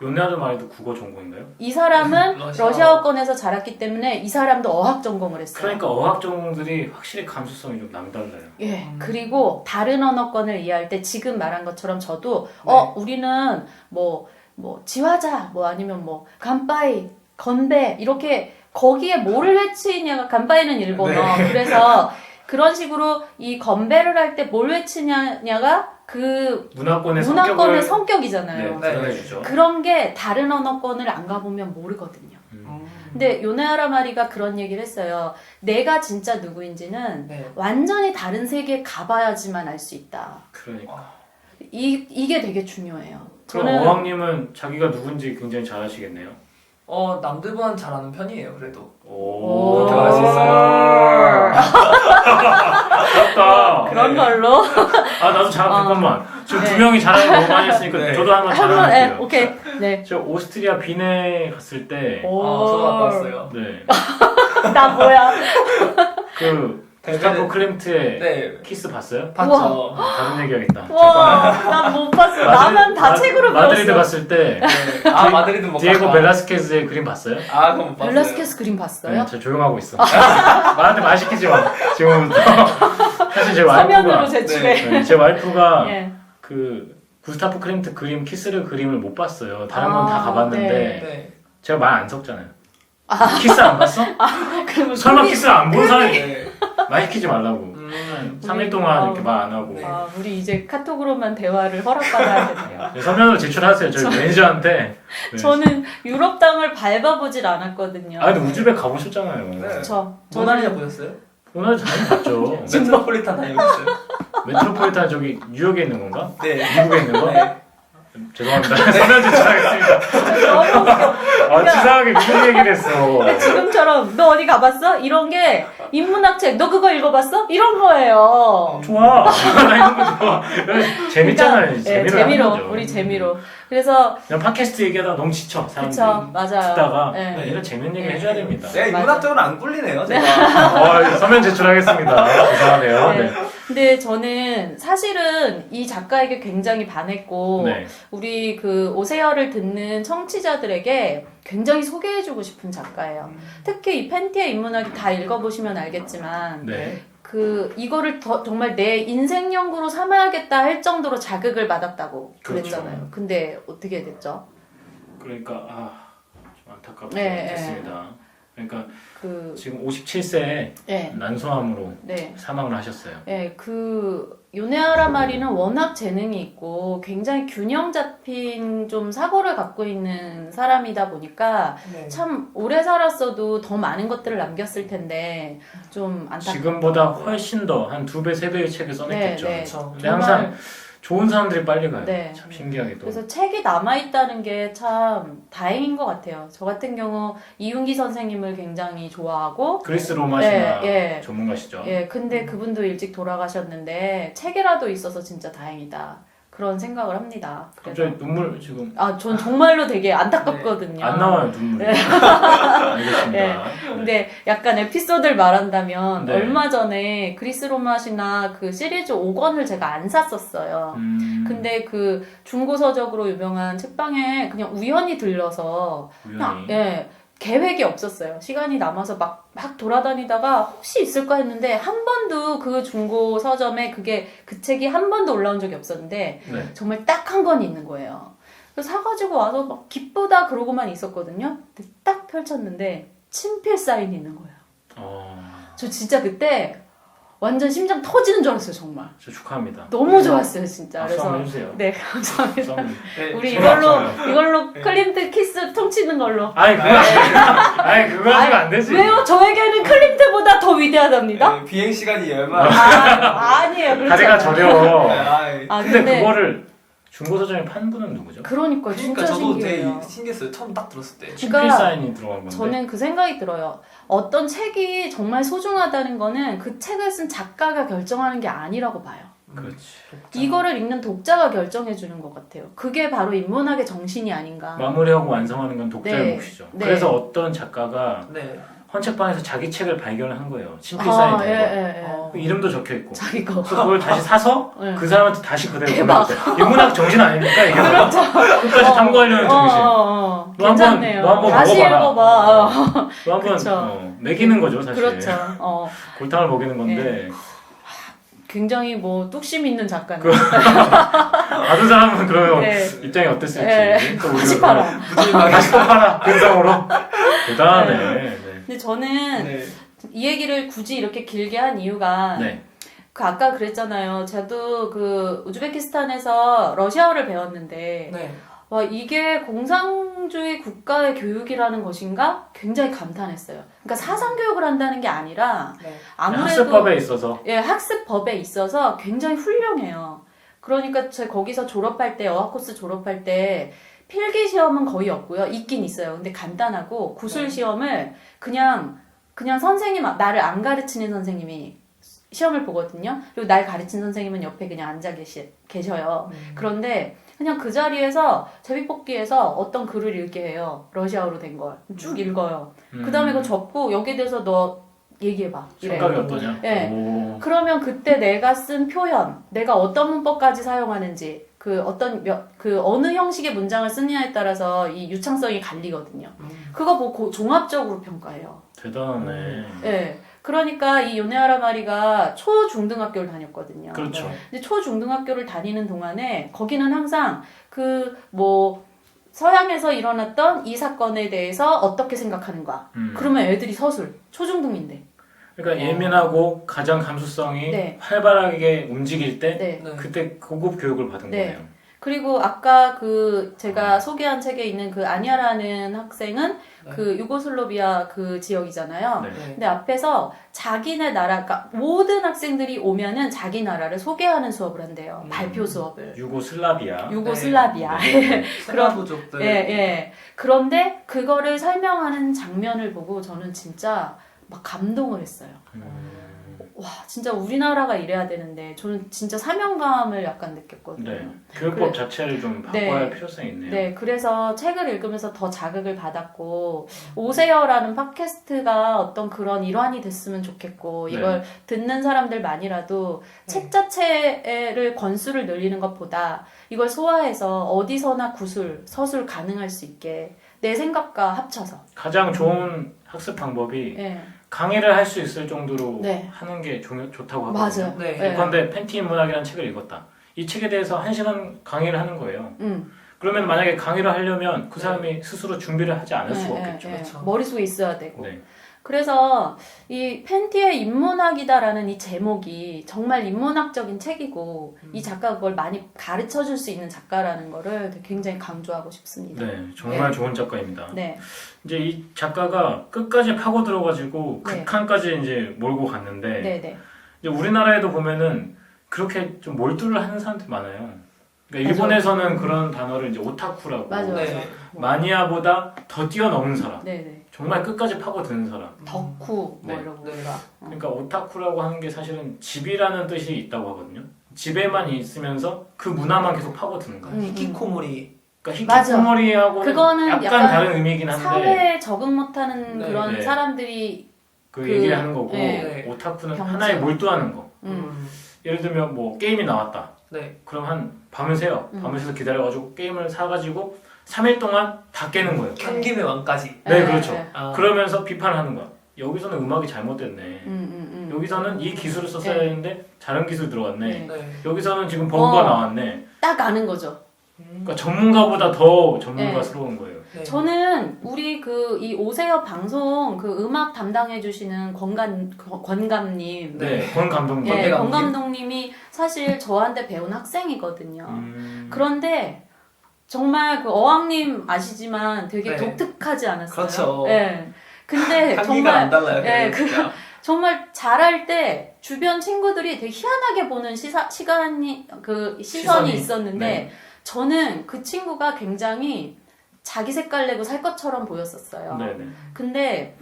요네하드 말도 국어 전공인가요? 이 사람은 러시아어. 러시아어권에서 자랐기 때문에 이 사람도 어학 전공을 했어요. 그러니까 어학 전공들이 확실히 감수성이 좀 남달라요. 예. 그리고 다른 언어권을 이해할 때 지금 말한 것처럼 저도 네. 우리는 뭐 지화자 아니면 간빠이 건배 이렇게 거기에 뭐를 외치냐가 간빠이는 일본어. 네. 그래서 그런 식으로 이 건배를 할 때 뭘 외치냐가 그 문화권의 문화권의 성격을 성격이잖아요. 네, 드러내주죠. 그런 게 다른 언어권을 안 가보면 모르거든요. 근데 요네하라 마리가 그런 얘기를 했어요. 내가 진짜 누구인지는 네. 완전히 다른 세계에 가봐야지만 알 수 있다. 그러니까. 이게 되게 중요해요. 그럼 어왕님은 자기가 누군지 굉장히 잘 아시겠네요. 남들보다는 잘하는 편이에요. 그래도. 오. 그렇게 말할 수 있어요. 부럽다. 그런 네. 걸로 나도 잠깐만. 지금 네. 두 명이 자랑을 너무 많이 했으니까 네. 저도 한번 한번 자랑할게요. 오케이. 네. 저 오스트리아 빈에 갔을 때 저도 갔다 왔어요. 네. 나 뭐야? 그 구스타프 클림트의 네. 키스 봤어요? 봤죠. 다른 얘기하겠다. 와, 난 못 봤어. 나는 다 책으로 마드리드 배웠어. 갔을 때 네. 마드리드 못 디에고 갔다. 벨라스케즈의 그림 봤어요? 그거 못 봤어요. 벨라스케스 그림 봤어요? 네, 저 조용하고 있어. 말한테 말 시키지 마. 지금부터. 사실 제 서면으로 와이프가 제출해. 네, 제 와이프가 예. 그 구스타프 클림트 그림 키스를 그림을 못 봤어요. 다른 건 아, 다 가봤는데 네. 제가 말 안 섞잖아요. 키스 안 봤어? 그러면 설마 키스를 안 본 사람이 네. 말 시키지 말라고. 3일 동안 이렇게 말 안 하고. 네. 우리 이제 카톡으로만 대화를 허락받아야겠네요. 네, 서면으로 제출하세요. 저희 매니저한테. 네. 저는 유럽 땅을 밟아보질 않았거든요. 근데 우즈벡 가보셨잖아요. 네. 저는 모나리자 보셨어요? 오늘 당연히 봤죠. 메트로폴리탄 다녀오셨어요? 메트로폴리탄 저기 뉴욕에 있는 건가? 네. 미국에 있는 거? 네. 죄송합니다. 서면 제출하겠습니다. 너무 웃겨. 치사하게 무슨 얘기를 했어. 근데 지금처럼 너 어디 가봤어? 이런 게 인문학책 너 그거 읽어봤어? 이런 거예요. 좋아. 나 이런 거 좋아. 재밌잖아요. 그러니까, 재미로. 재미로 하는 거죠. 우리 재미로. 그래서 그냥 팟캐스트 얘기하다 너무 지쳐. 사람들이. 그쵸 맞아요. 듣다가 네. 이런 재밌는 얘기 네. 해줘야 됩니다. 네, 맞아. 문학적으로 안 꿀리네요, 제가. 서면 제출하겠습니다. 죄송하네요. 네. 네. 근데 저는 사실은 이 작가에게 굉장히 반했고 네. 우리 그 오세어를 듣는 청취자들에게 굉장히 소개해주고 싶은 작가예요. 특히 이 팬티의 인문학이 다 읽어보시면 알겠지만 네. 그 이거를 정말 내 인생 연구로 삼아야겠다 할 정도로 자극을 받았다고 그렇죠. 그랬잖아요. 근데 어떻게 됐죠? 그러니까 좀 안타깝게 네, 됐습니다. 그러니까 그 지금 57세에 네, 난소암으로 네. 사망을 하셨어요. 네, 그 요네하라 마리는 워낙 재능이 있고 굉장히 균형 잡힌 좀 사고를 갖고 있는 사람이다 보니까 네. 참 오래 살았어도 더 많은 것들을 남겼을 텐데 좀 안타깝다. 지금보다 훨씬 더 한 2배, 3배의 책을 써냈겠죠. 네, 네. 그렇죠. 근데 항상 좋은 사람들이 빨리 가요. 네. 참 신기하게도. 그래서 책이 남아있다는 게 참 다행인 것 같아요. 저 같은 경우 이윤기 선생님을 굉장히 좋아하고 그리스 로마 신화 예, 예. 전문가시죠. 예, 근데 그분도 일찍 돌아가셨는데 책이라도 있어서 진짜 다행이다. 그런 생각을 합니다. 그래서 갑자기 눈물 지금 전 정말로 되게 안타깝거든요. 안 나와요 눈물이. 네. 알겠습니다. 네. 근데 약간 에피소드를 말한다면 네. 얼마 전에 그리스 로마 신화 그 시리즈 5권을 제가 안 샀었어요. 근데 그 중고 서적으로 유명한 책방에 그냥 우연히 들러서 그냥, 우연히. 예, 계획이 없었어요. 시간이 남아서 막 돌아다니다가 혹시 있을까 했는데 한 번도 그 중고 서점에 그 책이 한 번도 올라온 적이 없었는데 네. 정말 딱 한 권 있는 거예요. 그래서 사가지고 와서 막 기쁘다 그러고만 있었거든요. 근데 딱 펼쳤는데 친필 사인이 있는 거예요. 저 진짜 그때 완전 심장 터지는 줄 알았어요, 정말. 저 축하합니다. 너무 좋았어요, 진짜. 박수 한번 그래서 해주세요. 네, 감사합니다. 박수 네. 우리 제가 이걸로 클림트 키스 통치는 걸로. 아니 그거 그거 하시면 안 되지. 왜요? 저에게는 클림트보다 더 위대하답니다. 네, 비행 시간이 얼마나? 아니에요. 그렇지 다리가 않아요. 저려. 근데 그거를 중고 서점에 판 분은 누구죠? 그러니까 진짜 저도 신기해요. 되게 신기했어요. 처음 딱 들었을 때. 친필 사인이 들어간 건데. 저는 그 생각이 들어요. 어떤 책이 정말 소중하다는 거는 그 책을 쓴 작가가 결정하는 게 아니라고 봐요. 그렇지. 이거를 읽는 독자가 결정해 주는 것 같아요. 그게 바로 인문학의 정신이 아닌가. 마무리하고 완성하는 건 독자의 네. 몫이죠. 네. 그래서 어떤 작가가 네. 헌책방에서 자기 책을 발견을 한 거예요. 친필 사인 된 거. 이름도 적혀 있고. 자기 거. 그래서 그걸 다시 사서 네. 그 사람한테 다시 그대로 대박. 보내줬어요. 인문학 정신 아닙니까 이게? 그렇죠. 끝까지 탐구하려는 정신. 너 괜찮네요. 너 한번 다시 먹어봐라. 읽어봐. 또 한번 그쵸. 먹이는 거죠 사실. 그렇죠. 골탕을 먹이는 건데 굉장히 뭐 뚝심 있는 작가네. 받은 사람은 그러면 네. 입장이 어땠을지. 네. 또 다시 우리가 팔아. 다시 또 팔아. 근성으로. 대단하네. 네. 근데 저는 네. 이 얘기를 굳이 이렇게 길게 한 이유가 네. 그 아까 그랬잖아요. 저도 그 우즈베키스탄에서 러시아어를 배웠는데 네. 와 이게 공산주의 국가의 교육이라는 것인가? 굉장히 감탄했어요. 그러니까 사상 교육을 한다는 게 아니라 네. 아무래도 학습법에 있어서 예, 학습법에 있어서 굉장히 훌륭해요. 그러니까 제가 거기서 졸업할 때 어학코스 졸업할 때 필기 시험은 거의 없고요. 있긴 있어요. 근데 간단하고 구술 네. 시험을 그냥 선생님 나를 안 가르치는 선생님이 시험을 보거든요. 그리고 날 가르친 선생님은 옆에 그냥 앉아 계셔요. 그런데 그냥 그 자리에서 제비뽑기에서 어떤 글을 읽게 해요. 러시아어로 된 걸 쭉 읽어요. 그 다음에 그거 접고 여기에 대해서 너 얘기해봐. 이래요. 생각이 어떠냐? 예. 오. 그러면 그때 내가 쓴 표현, 내가 어떤 문법까지 사용하는지, 그 어느 형식의 문장을 쓰느냐에 따라서 이 유창성이 갈리거든요. 그거 보고 종합적으로 평가해요. 대단하네. 예. 그러니까 이 요네하라 마리가 초중등학교를 다녔거든요. 그렇죠. 근데 초중등학교를 다니는 동안에 거기는 항상 서양에서 일어났던 이 사건에 대해서 어떻게 생각하는가. 그러면 애들이 초중등인데. 그러니까 예민하고 가정 감수성이 네. 활발하게 움직일 때 네. 네. 그때 고급 교육을 받은 네. 거예요. 그리고 아까 제가 소개한 책에 있는 그 아냐라는 학생은 네. 그 유고슬로비아 그 지역이잖아요. 네. 네. 근데 앞에서 자기네 나라, 그러니까 모든 학생들이 오면은 자기 나라를 소개하는 수업을 한대요. 발표 수업을. 유고슬라비아. 유고슬라비아. 네. 슬라브족들. 예, 예. 그런데 그거를 설명하는 장면을 보고 저는 진짜 막 감동을 했어요. 와, 진짜 우리나라가 이래야 되는데 저는 진짜 사명감을 약간 느꼈거든요. 네. 교육법 그래- 자체를 좀 바꿔야 네. 할 필요성이 있네요. 네, 그래서 책을 읽으면서 더 자극을 받았고, 오세요라는 팟캐스트가 어떤 그런 일환이 됐으면 좋겠고, 네. 이걸 듣는 사람들만이라도 네. 책 자체를 권수를 늘리는 것보다 이걸 소화해서 어디서나 서술 가능할 수 있게 내 생각과 합쳐서. 가장 좋은 학습 방법이 예. 강의를 할 수 있을 정도로 네. 하는 게 좋다고 하거든요. 맞아요. 네. 예. 예컨대 팬티 인문학이라는 책을 읽었다. 이 책에 대해서 1시간 강의를 하는 거예요. 음. 그러면 만약에 강의를 하려면 그 사람이 스스로 준비를 하지 않을 수가 예, 없겠죠. 예, 예. 그렇죠. 머릿속에 있어야 되고. 네. 그래서 이 팬티의 인문학이다라는 이 제목이 정말 인문학적인 책이고 이 작가가 그걸 많이 가르쳐 줄 수 있는 작가라는 거를 굉장히 강조하고 싶습니다. 네, 정말 좋은 작가입니다. 네. 이제 이 작가가 끝까지 파고 들어가지고 네. 극한까지 이제 몰고 갔는데 네, 네. 이제 우리나라에도 보면은 그렇게 좀 몰두를 하는 사람들이 많아요. 그러니까 맞아. 일본에서는 그런 단어를 이제 오타쿠라고 맞아, 맞아. 네. 마니아보다 더 뛰어넘은 사람, 네, 네. 정말 끝까지 파고드는 사람. 덕후 뭐 네. 이런 거가. 그러니까 오타쿠라고 하는 게 사실은 집이라는 뜻이 있다고 하거든요. 집에만 있으면서 그 문화만 계속 파고드는 거예요. 히키코모리. 그러니까 맞아. 히키코모리하고는 그거는 약간 약간 다른 의미이긴 한데 사회에 적응 못하는 네, 그런 네. 사람들이 그 얘기를 하는 거고 네. 오타쿠는 병증. 하나에 몰두하는 거. 음. 예를 들면 뭐 게임이 나왔다. 네. 그럼 한 밤을 새요. 밤을 새서 기다려가지고 게임을 사가지고 3일 동안 다 깨는 거예요. 현김의 왕까지. 네, 그렇죠. 아. 그러면서 비판하는 거야. 여기서는 음악이 잘못됐네. 여기서는 이 기술을 썼어야 네. 되는데 다른 기술 들어갔네. 네. 네. 여기서는 지금 버그가 어. 나왔네. 딱 아는 거죠. 그러니까 전문가보다 더 전문가스러운 거예요. 네. 저는 우리 이 오세요 방송 그 음악 담당해 주시는 권감님. 네, 권 감독님. 예, 권감독님? 권 감독님이 사실 저한테 배운 학생이거든요. 그런데 정말 그 어왕님 아시지만 되게 네. 독특하지 않았어요? 그렇죠. 예. 근데 향기가 안 달라요. 예, 걔는 진짜. 정말 잘할 때 주변 친구들이 되게 희한하게 보는 시선이 시선이. 있었는데 네. 저는 그 친구가 굉장히 자기 색깔 내고 살 것처럼 보였었어요. 네네. 근데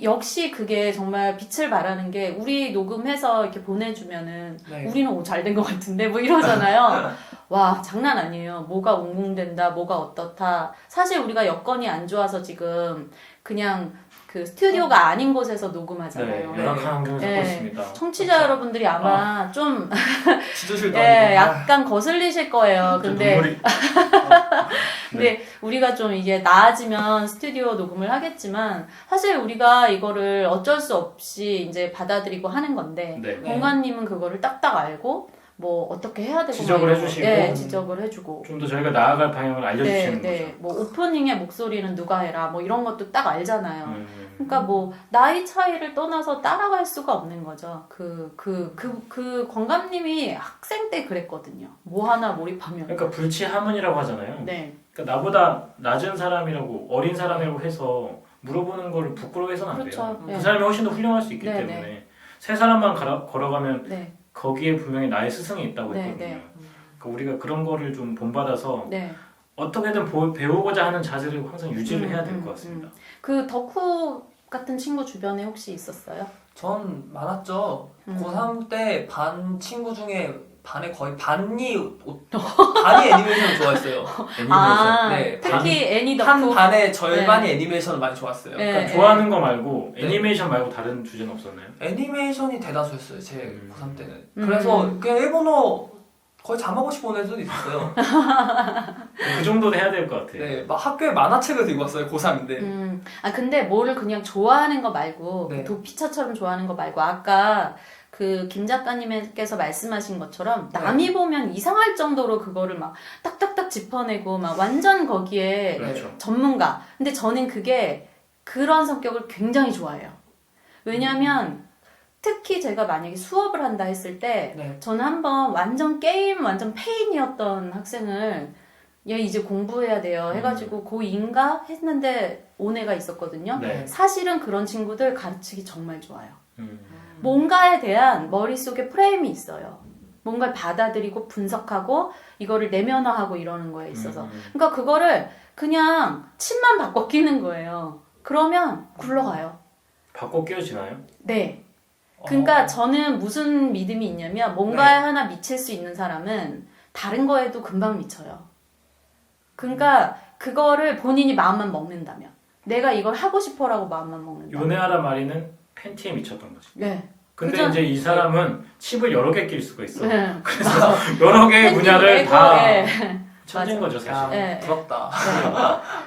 역시 그게 정말 빛을 발하는 게 우리 녹음해서 이렇게 보내주면은 네. 우리는 잘 된 것 같은데 뭐 이러잖아요. 와 장난 아니에요. 뭐가 웅웅된다, 뭐가 어떻다. 사실 우리가 여건이 안 좋아서 지금 그냥 그 스튜디오가 아닌 곳에서 네, 녹음하잖아요. 열악한 환경에서 네. 하고 있습니다. 청취자 여러분들이 아마 좀 지도실도 예, 아니고. 약간 거슬리실 거예요. 근데 눈물이 근데 우리가 좀 이게 나아지면 스튜디오 녹음을 하겠지만 사실 우리가 이거를 어쩔 수 없이 이제 받아들이고 하는 건데 네. 공관님은 그거를 딱딱 알고 뭐 어떻게 해야 되고 지적을 막 이런 거. 해주시고. 예, 지적을 해주고. 좀 더 저희가 나아갈 방향을 알려주시는 네, 거죠. 뭐 오프닝의 목소리는 누가 해라 뭐 이런 것도 딱 알잖아요. 음. 그러니까 뭐 나이 차이를 떠나서 따라갈 수가 없는 거죠. 그 광감님이 학생 때 그랬거든요. 뭐 하나 몰입하면. 그러니까 불치하문이라고 하잖아요. 네, 그러니까 나보다 낮은 사람이라고 어린 사람이라고 해서 물어보는 거를 부끄러워해서는 안 그렇죠. 돼요. 네. 그 사람이 훨씬 더 훌륭할 수 있기 네, 때문에 세 사람만 걸어가면 네, 거기에 분명히 나의 스승이 있다고 네, 했거든요. 네. 그러니까 우리가 그런 거를 좀 본받아서 네. 어떻게든 배우고자 하는 자세를 항상 유지를 해야 될 것 같습니다. 그 덕후 같은 친구 주변에 혹시 있었어요? 전 많았죠. 고3 때 반 친구 중에 반에 거의 반이 애니메이션을 좋아했어요. 애니메이션. 아, 네, 특히 애니 한 덕후. 반의 절반이 애니메이션을 많이 좋았어요. 네. 그러니까 좋아하는 거 말고 네. 애니메이션 말고 다른 주제는 없었나요? 애니메이션이 대다수였어요. 제 음. 고3 때는. 그래서 그냥 일본어 거의 자막없이 보낼 수도 있었어요. 그 정도는 해야 될 것 같아요. 네, 막 학교에 만화책을 들고 왔어요. 고3인데. 아 근데 뭐를 그냥 좋아하는 거 말고 네. 도피처처럼 좋아하는 거 말고 아까 그 김 작가님께서 말씀하신 것처럼 남이 보면 이상할 정도로 그거를 막 딱딱딱 짚어내고 막 완전 거기에 그렇죠. 전문가. 근데 저는 그게 그런 성격을 굉장히 좋아해요. 왜냐면 특히 제가 만약에 수업을 한다 했을 때 네. 저는 한번 완전 페인이었던 학생을 얘 이제 공부해야 돼요 해가지고 고2인가 했는데 온 애가 있었거든요. 네. 사실은 그런 친구들 가르치기 정말 좋아요. 음. 뭔가에 대한 머릿속에 프레임이 있어요. 뭔가를 받아들이고 분석하고 이거를 내면화하고 이러는 거에 있어서. 그러니까 그거를 그냥 침만 바꿔 끼는 거예요. 그러면 굴러가요. 바꿔 끼워지나요? 네. 그러니까 어. 저는 무슨 믿음이 있냐면 뭔가에 하나 미칠 수 있는 사람은 다른 거에도 금방 미쳐요. 그러니까 그거를 본인이 마음만 먹는다면 내가 이걸 하고 싶어라고 마음만 먹는다면 요네하라 마리는 팬티에 미쳤던 거지. 네. 근데 그죠? 이제 이 사람은 칩을 여러 개 낄 수가 있어. 네. 그래서 여러 개의 분야를 팬티 다 메고, 천재인 맞아. 거죠 사실. 야, 네. 부럽다.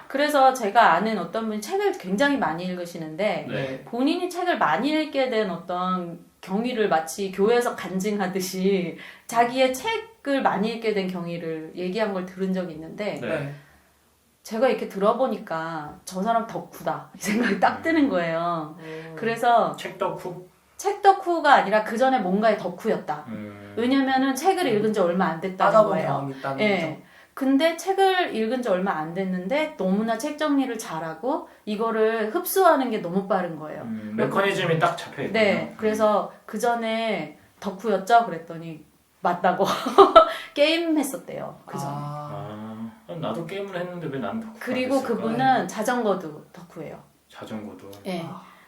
그래서 제가 아는 어떤 분이 책을 굉장히 많이 읽으시는데 네. 본인이 책을 많이 읽게 된 어떤 경위를 마치 교회에서 간증하듯이 자기의 책을 많이 읽게 된 경위를 얘기한 걸 들은 적이 있는데 네. 네. 제가 이렇게 들어보니까 저 사람 덕후다 이 생각이 딱 드는 거예요. 음. 그래서 책 덕후. 책 덕후가 아니라 그 전에 뭔가의 덕후였다. 왜냐면은 책을 읽은 지 얼마 안 됐다는 따져본 거예요. 경험이 있다는 예. 거죠. 근데 책을 읽은 지 얼마 안 됐는데 너무나 책 정리를 잘하고 이거를 흡수하는 게 너무 빠른 거예요. 메커니즘이 딱 잡혀 있군요. 네. 그래서 그 전에 덕후였죠? 그랬더니 맞다고 게임 했었대요. 그 전에. 나도 게임을 했는데 왜 난 덕후가 그리고 됐을까? 그분은 자전거도 덕후예요. 자전거도. 예.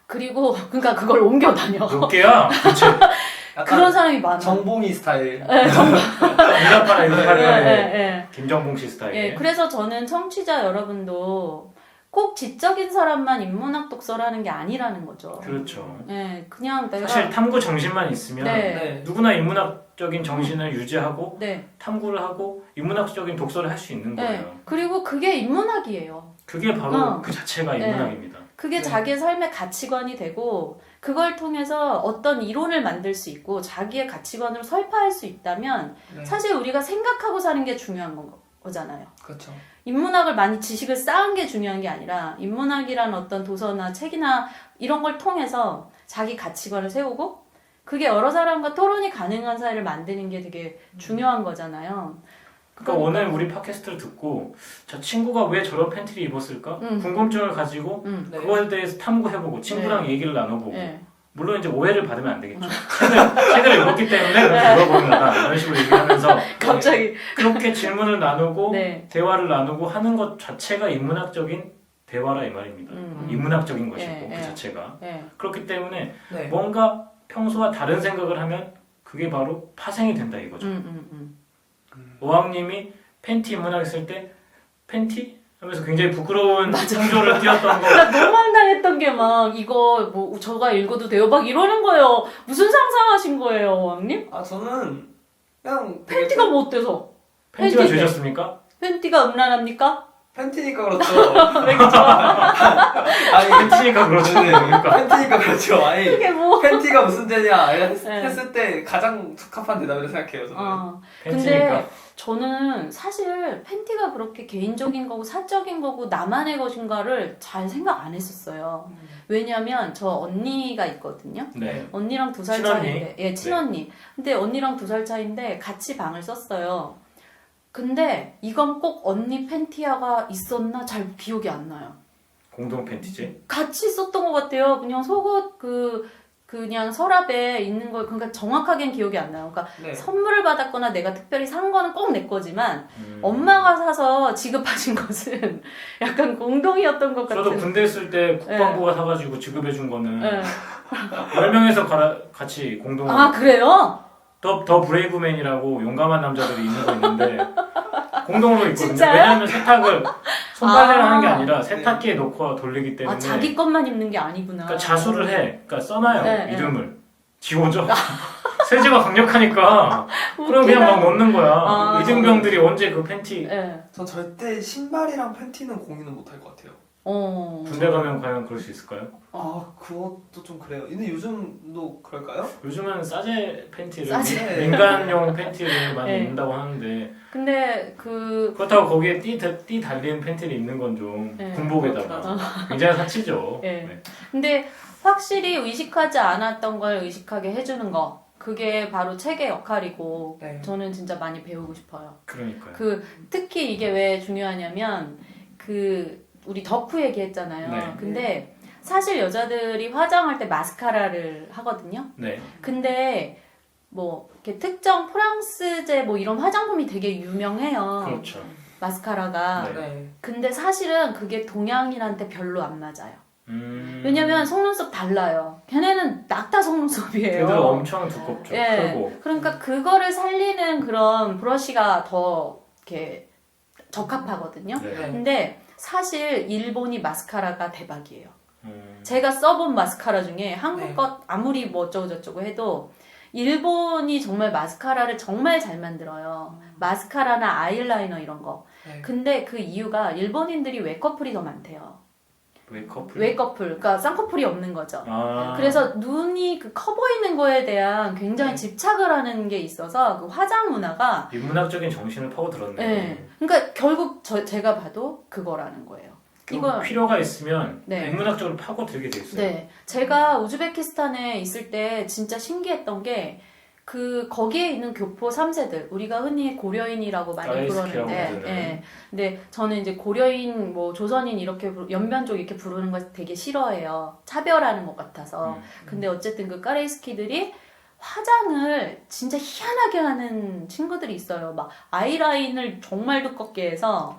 그리고 그러니까 그걸 옮겨 다녀. 몇 개야? 도대체 약간 그런 사람이 많아. 정봉이 스타일. 인사파라 인사파라 예. 김정봉 씨 스타일. 예, 그래서 저는 청취자 여러분도 꼭 지적인 사람만 인문학 독서를 하는 게 아니라는 거죠. 그렇죠. 예, 그냥 내가 사실 탐구 정신만 있으면 네. 네. 누구나 인문학적인 정신을 유지하고 네, 탐구를 하고 인문학적인 독서를 할 수 있는 네. 거예요. 그리고 그게 인문학이에요. 그게 바로 어. 그 자체가 네. 인문학입니다. 그게 네. 자기의 삶의 가치관이 되고 그걸 통해서 어떤 이론을 만들 수 있고 자기의 가치관으로 설파할 수 있다면 네. 사실 우리가 생각하고 사는 게 중요한 거잖아요. 그렇죠. 인문학을 많이 지식을 쌓은 게 중요한 게 아니라 인문학이란 어떤 도서나 책이나 이런 걸 통해서 자기 가치관을 세우고 그게 여러 사람과 토론이 가능한 사회를 만드는 게 되게 중요한 거잖아요. 그러니까 오늘 우리 팟캐스트를 듣고 저 친구가 왜 저런 팬티를 입었을까? 궁금증을 가지고 네. 그거에 대해서 탐구해보고 친구랑 얘기를 나눠보고 네. 물론 이제 오해를 받으면 안 되겠죠. 책을 읽었기 때문에 그렇게 물어보는 거다 이런 식으로 얘기하면서 갑자기 그렇게 질문을 나누고 네. 대화를 나누고 하는 것 자체가 인문학적인 대화라 이 말입니다. 인문학적인 것이고 그 자체가 그렇기 때문에 네. 뭔가 평소와 다른 생각을 하면 그게 바로 파생이 된다 이거죠. 어왕님이 팬티 인문학했을 때 팬티? 하면서 굉장히 부끄러운 성조를 띄웠던 거. 나 너무 황당했던 게 막 이거 뭐 저가 읽어도 돼요? 막 이러는 거예요. 무슨 상상하신 거예요, 왕님? 아 저는 그냥 되게 팬티가 뭐 어때서? 팬티가 팬티인데. 죄졌습니까? 팬티가 음란합니까? 팬티니까 그렇죠. 왜 이렇게 좋아? 아니 팬티니까 그렇죠. 네, 팬티니까 그렇죠. 아니 그게 뭐? 팬티가 무슨 죄냐 네. 했을 때 가장 적합한 대답이라고 생각해요. 저는. 팬티니까. 근데 저는 사실 팬티가 그렇게 개인적인 거고 사적인 거고 나만의 것인가를 잘 생각 안 했었어요. 왜냐면 저 언니가 있거든요. 네. 언니랑 2살 친언니? 차이인데, 예, 친언니. 근데 언니랑 2살 차이인데 같이 방을 썼어요. 근데 이건 꼭 언니 팬티아가 있었나 잘 기억이 안 나요. 공동 팬티지? 같이 썼던 것 같아요. 그냥 속옷 그냥 서랍에 있는 걸 그러니까 정확하게는 기억이 안 나요. 그러니까 네. 선물을 받았거나 내가 특별히 산 거는 꼭 내 거지만 엄마가 사서 지급하신 것은 약간 공동이었던 것 같은. 저도 군대 있을 때 국방부가 사가지고 지급해준 거는 네. 10명에서 같이 공동. 아 그래요? 더 브레이브맨이라고 용감한 남자들이 있는 거 있는데 공동으로 있거든요. 진짜요? 왜냐하면 세탁을 손빨래를 아. 하는 게 아니라 세탁기에 넣고 돌리기 때문에. 아 자기 것만 입는 게 아니구나. 그러니까 자수를 해. 그러니까 써놔요. 네, 이름을. 지워져. 세제가 강력하니까. 그럼 그냥 막 넣는 거야. 아. 이등병들이 언제 그 팬티 네. 전 절대 신발이랑 팬티는 공유는 못할 것 같아요. 군대 가면 과연 그럴 수 있을까요? 아 그것도 좀 그래요. 근데 요즘도 그럴까요? 요즘은 싸제 팬티를 싸제. 민간용 팬티를 많이 네. 입는다고 하는데 근데 그렇다고 거기에 띠 달린 팬티를 입는 건 좀 네. 군복에다가 굉장히 사치죠. 네. 네. 근데 확실히 의식하지 않았던 걸 의식하게 해주는 거 그게 바로 책의 역할이고 네. 저는 진짜 많이 배우고 싶어요. 그러니까요. 특히 이게 왜 중요하냐면 우리 덕후 얘기했잖아요. 네. 근데 사실 여자들이 화장할 때 마스카라를 하거든요. 네. 근데 뭐 이렇게 특정 프랑스제 뭐 이런 화장품이 되게 유명해요. 그렇죠. 마스카라가. 네. 네. 근데 사실은 그게 동양인한테 별로 안 맞아요. 왜냐면 속눈썹 달라요. 걔네는 낙타 속눈썹이에요. 걔들 엄청 두껍죠. 예. 크고. 그러니까 그거를 살리는 그런 브러쉬가 더 이렇게 적합하거든요. 네. 네. 근데 사실 일본이 마스카라가 대박이에요. 음. 제가 써본 마스카라 중에 한국 네. 것 아무리 뭐 어쩌고저쩌고 해도 일본이 정말 마스카라를 정말 잘 만들어요. 마스카라나 아이라이너 이런 거. 네. 근데 그 이유가 일본인들이 외커플이 더 많대요. 웨이커플. 외커플, 그러니까 쌍꺼풀이 없는 거죠. 아. 그래서 눈이 커 보이는 거에 대한 굉장히 네. 집착을 하는 게 있어서 그 화장 문화가 인문학적인 정신을 파고들었네. 네. 그러니까 결국 제가 봐도 그거라는 거예요. 이거 필요가 있으면 네. 인문학적으로 파고들게 돼 있어요. 네. 제가 우즈베키스탄에 있을 때 진짜 신기했던 게 거기에 있는 교포 3세들 우리가 흔히 고려인이라고 많이 가이스키라고 부르는데 부르는. 예. 근데 저는 이제 고려인 뭐 조선인 이렇게 연변족 이렇게 부르는 거 되게 싫어해요. 차별하는 것 같아서. 근데 어쨌든 그 까레이스키들이 화장을 진짜 희한하게 하는 친구들이 있어요. 막 아이라인을 정말 두껍게 해서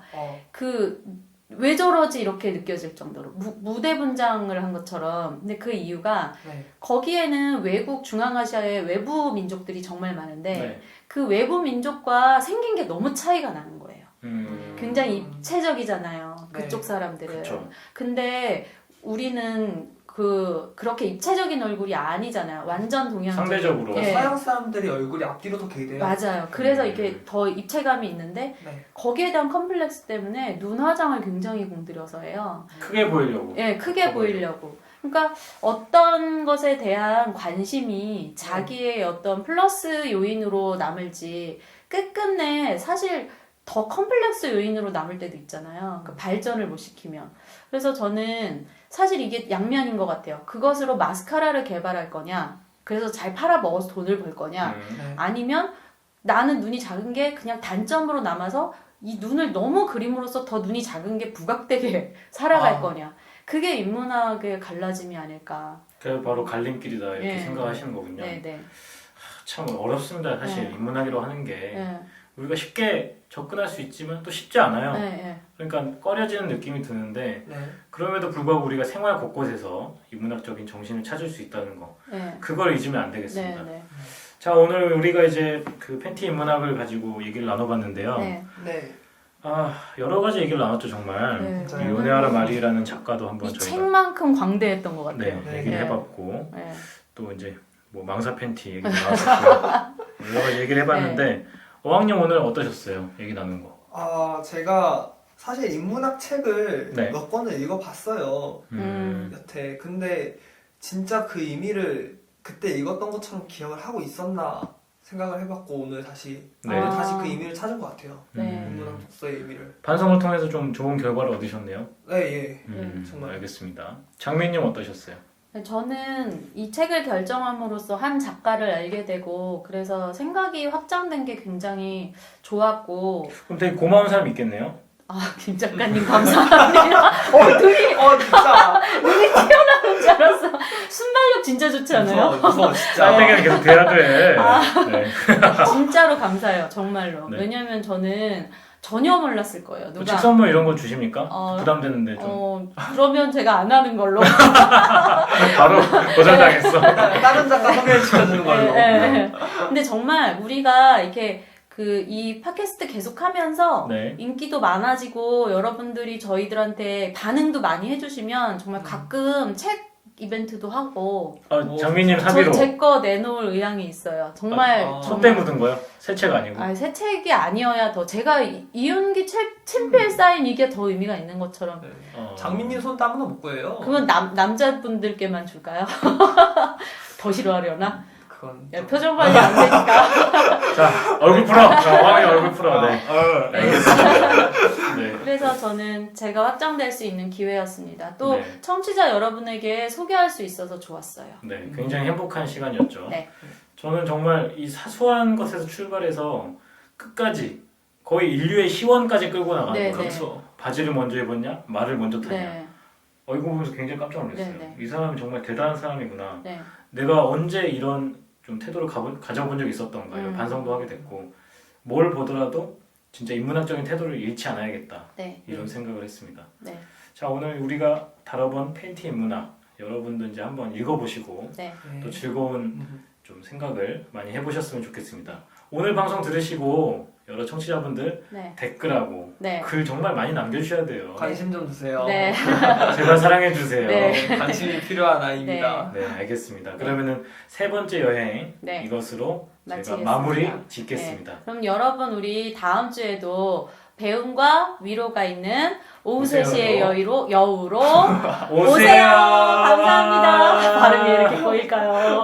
왜 저러지 이렇게 느껴질 정도로 무대 분장을 한 것처럼. 근데 그 이유가 네. 거기에는 외국 중앙아시아의 외부 민족들이 정말 많은데 네. 그 외부 민족과 생긴 게 너무 차이가 나는 거예요. 음. 굉장히 입체적이잖아요. 네. 그쪽 사람들은. 그쵸. 근데 우리는 그렇게 입체적인 얼굴이 아니잖아요. 완전 동양적. 상대적으로. 예. 서양 사람들이 얼굴이 앞뒤로 더 개돼요. 맞아요. 그래서 이렇게 더 입체감이 있는데 네. 거기에 대한 컴플렉스 때문에 눈 화장을 굉장히 공들여서 해요. 크게 보이려고. 예, 크게 보이려고. 그러니까 어떤 것에 대한 관심이 자기의 어떤 플러스 요인으로 남을지 끝끝내 사실 더 컴플렉스 요인으로 남을 때도 있잖아요. 그러니까 발전을 못 시키면. 그래서 저는 사실 이게 양면인 것 같아요. 그것으로 마스카라를 개발할 거냐, 그래서 잘 팔아먹어서 돈을 벌 거냐, 네. 아니면 나는 눈이 작은 게 그냥 단점으로 남아서 이 눈을 너무 그림으로써 더 눈이 작은 게 부각되게 살아갈 거냐. 그게 인문학의 갈라짐이 아닐까. 그게 바로 갈림길이다 이렇게 예. 생각하시는 거군요. 네네. 참 어렵습니다. 사실 네. 인문학이라고 하는 게 네. 우리가 쉽게 접근할 수 있지만 또 쉽지 않아요. 네. 그러니까 꺼려지는 느낌이 드는데 네. 그럼에도 불구하고 우리가 생활 곳곳에서 인문학적인 정신을 찾을 수 있다는 거, 네. 그걸 잊으면 안 되겠습니다. 네. 자, 오늘 우리가 이제 그 팬티 인문학을 가지고 얘기를 나눠봤는데요. 네. 네. 여러 가지 얘기를 나눴죠 정말. 네. 이 요네하라 마리라는 작가도 한번 이 저희가 책만큼 광대했던 것 네, 같아요. 얘기를 네. 해봤고 네. 또 이제 뭐 망사 팬티 얘기도 나왔었고요. 여러 가지 얘기를 해봤는데 어왕님 오늘 어떠셨어요? 얘기 나눈 거. 제가 사실 인문학 책을 네. 몇 권을 읽어봤어요. 여태. 근데 진짜 그 의미를 그때 읽었던 것처럼 기억을 하고 있었나 생각을 해봤고 오늘 다시 네. 오늘 다시 그 의미를 찾은 것 같아요. 네. 인문학 독서의 의미를. 반성을 통해서 좀 좋은 결과를 얻으셨네요. 네, 예. 정말. 알겠습니다. 장미님 어떠셨어요? 저는 이 책을 결정함으로써 한 작가를 알게 되고 그래서 생각이 확장된 게 굉장히 좋았고 그럼 되게 고마운 사람 있겠네요. 김 작가님 감사합니다. 눈이 진짜. 튀어나온 줄 알았어. 순발력 진짜 좋지 않아요? 무서워 진짜. 쌀때기는 계속 돼야 돼. 네. 진짜로 감사해요. 정말로. 네. 왜냐면 저는 전혀 몰랐을 거예요. 뭐 누가 책 선물 이런 거 주십니까? 부담되는데 좀. 그러면 제가 안 하는 걸로. 바로 거절당했어. 다른 작가 소개시켜주는 걸로. 네. 근데 정말 우리가 이렇게 이 팟캐스트 계속하면서 네. 인기도 많아지고 여러분들이 저희들한테 반응도 많이 해주시면 정말 가끔 책 이벤트도 하고 장미님 사비로. 제 거 내놓을 의향이 있어요. 정말 손때 묻은 거요? 새 책 아니고. 새 책이 아니어야 더 제가 이윤기 친필 사인 이게 더 의미가 있는 것처럼. 네. 장민님 손 땀은 못 구해요. 그건 남자분들께만 줄까요? 더 싫어하려나? 그건 야, 표정 관리 안 되니까. 자, 얼굴 풀어. 왕이 얼굴 풀어. 네. 알겠습니다. 네. 그래서 저는 제가 확장될 수 있는 기회였습니다. 또 네. 청취자 여러분에게 소개할 수 있어서 좋았어요. 네, 굉장히 행복한 시간이었죠. 네. 저는 정말 이 사소한 것에서 출발해서 끝까지 거의 인류의 희원까지 끌고 나가는 네, 거예요. 네. 그렇죠. 바지를 먼저 입었냐, 말을 먼저 타냐. 네. 이거 보면서 굉장히 깜짝 놀랐어요. 네, 네. 이 사람이 정말 대단한 사람이구나. 네. 내가 언제 이런 좀 태도를 가져본 적이 있었던가요? 반성도 하게 됐고 뭘 보더라도 진짜 인문학적인 태도를 잃지 않아야겠다. 네. 이런 생각을 했습니다. 네. 자, 오늘 우리가 다뤄본 페인팅 인문학 여러분도 이제 한번 읽어보시고 네. 또 즐거운 좀 생각을 많이 해보셨으면 좋겠습니다. 오늘 방송 들으시고 여러 청취자분들 네. 댓글하고 네. 글 정말 많이 남겨주셔야 돼요. 관심 좀 주세요. 네. 제발 사랑해주세요. 네. 관심이 필요한 아이입니다. 네, 알겠습니다. 그러면은 세 번째 여행 네. 이것으로 제가 마치겠습니다. 마무리 짓겠습니다. 네. 그럼 여러분 우리 다음 주에도 배움과 위로가 있는 오후 오세요. 3시의 여우로 오세요. 감사합니다. 발음이 이렇게 보일까요?